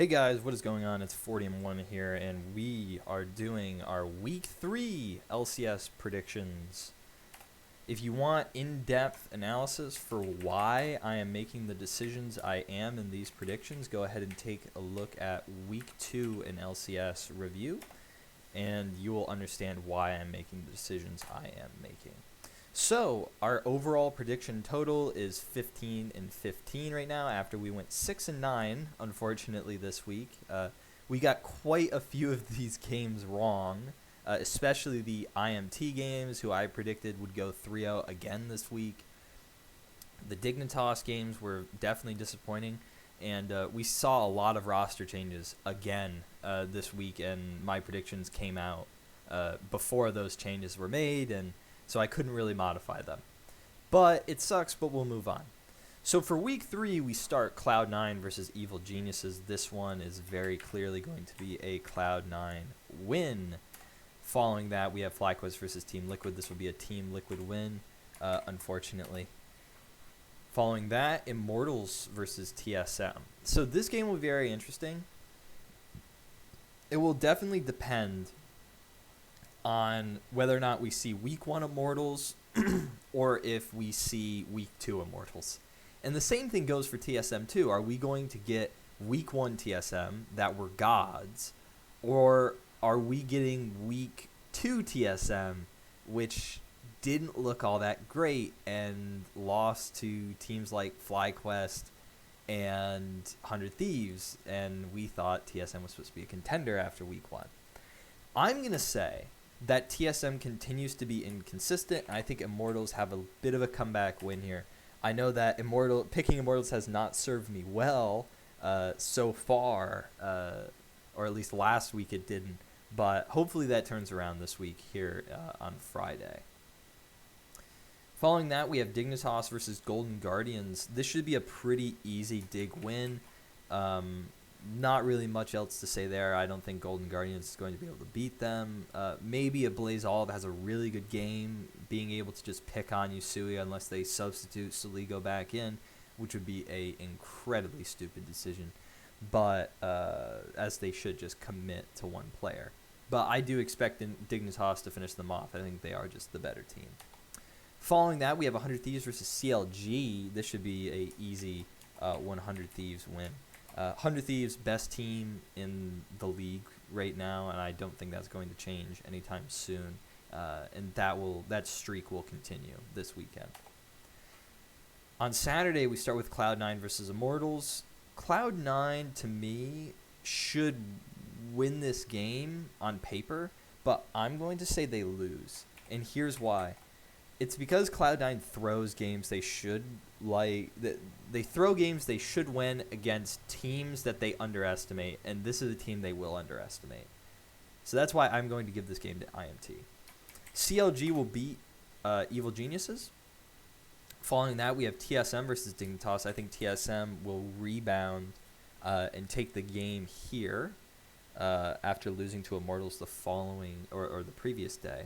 Hey guys, what is going on? It's 40-1 here, and we are doing our Week 3 LCS predictions. If you want in-depth analysis for why I am making the decisions I am in these predictions, go ahead and take a look at Week 2 in LCS review, and you will understand why I'm making the decisions I am making. So our overall prediction total is 15-15 right now. After we went 6-9, unfortunately this week, we got quite a few of these games wrong, especially the IMT games, who I predicted would go 3-0 again this week. The Dignitas games were definitely disappointing, and we saw a lot of roster changes again this week, and my predictions came out before those changes were made, and so I couldn't really modify them. But it sucks, but we'll move on. So for Week 3, we start Cloud9 versus Evil Geniuses. This one is very clearly going to be a Cloud9 win. Following that, we have FlyQuest versus Team Liquid. This will be a Team Liquid win, unfortunately. Following that, Immortals versus TSM. So this game will be very interesting. It will definitely depend on whether or not we see Week 1 Immortals or if we see Week 2 Immortals. And the same thing goes for TSM too. Are we going to get Week 1 TSM that were gods, or are we getting Week 2 TSM, which didn't look all that great and lost to teams like FlyQuest and 100 Thieves, and we thought TSM was supposed to be a contender after Week 1? I'm going to say that TSM continues to be inconsistent, and I think Immortals have a bit of a comeback win here. I know that picking Immortals has not served me well so far, or at least last week it didn't, but hopefully that turns around this week here on Friday. Following that, we have Dignitas versus Golden Guardians. This should be a pretty easy Dig win. Not really much else to say there. I don't think Golden Guardians is going to be able to beat them. Maybe a Blaze Olive has a really good game, being able to just pick on Yusui unless they substitute Soligo back in, which would be a incredibly stupid decision. But as they should just commit to one player. But I do expect Dignitas to finish them off. I think they are just the better team. Following that, we have 100 Thieves versus CLG. This should be a easy 100 Thieves win. 100 Thieves, best team in the league right now, and I don't think that's going to change anytime soon. And that streak will continue this weekend. On Saturday, we start with Cloud9 versus Immortals. Cloud9, to me, should win this game on paper, but I'm going to say they lose. And here's why. It's because Cloud9 throws games they should they throw games they should win against teams that they underestimate, and this is a team they will underestimate. So that's why I'm going to give this game to IMT. CLG will beat Evil Geniuses. Following that, we have TSM versus Dignitas. I think TSM will rebound and take the game here after losing to Immortals the following or the previous day.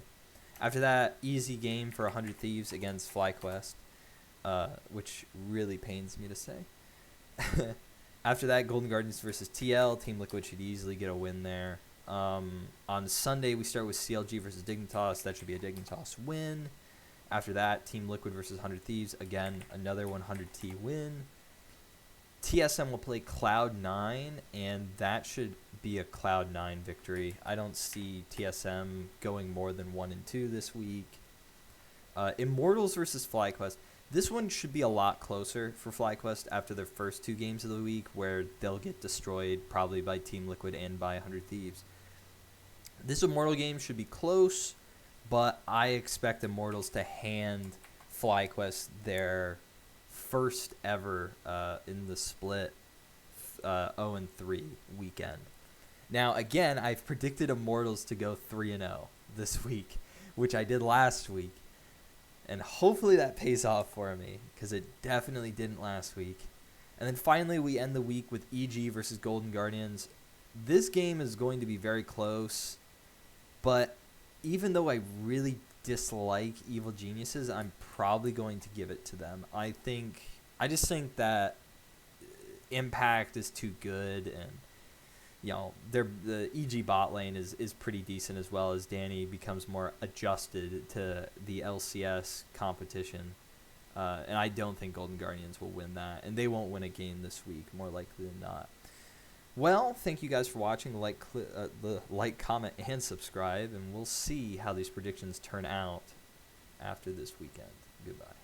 After that, easy game for 100 Thieves against FlyQuest, which really pains me to say. After that, Golden Guardians versus TL. Team Liquid should easily get a win there. On Sunday, we start with CLG versus Dignitas. That should be a Dignitas win. After that, Team Liquid versus 100 Thieves. Again, another 100T win. TSM will play Cloud9, and that should be a Cloud9 victory. I don't see TSM going more than 1-2 this week. Immortals versus FlyQuest. This one should be a lot closer for FlyQuest after their first 2 games of the week, where they'll get destroyed probably by Team Liquid and by 100 Thieves. This Immortal game should be close, but I expect Immortals to hand FlyQuest their first ever in the split 0-3 weekend. Now, again, I've predicted Immortals to go 3-0 this week, which I did last week. And hopefully that pays off for me, because it definitely didn't last week. And then finally, we end the week with EG versus Golden Guardians. This game is going to be very close, but even though I really dislike Evil Geniuses, I'm probably going to give it to them. I just think that Impact is too good, and the EG bot lane is pretty decent, as well as Danny becomes more adjusted to the LCS competition. And I don't think Golden Guardians will win that, and they won't win a game this week, more likely than not. Well, thank you guys for watching. The like, comment, and subscribe, and we'll see how these predictions turn out after this weekend. Goodbye.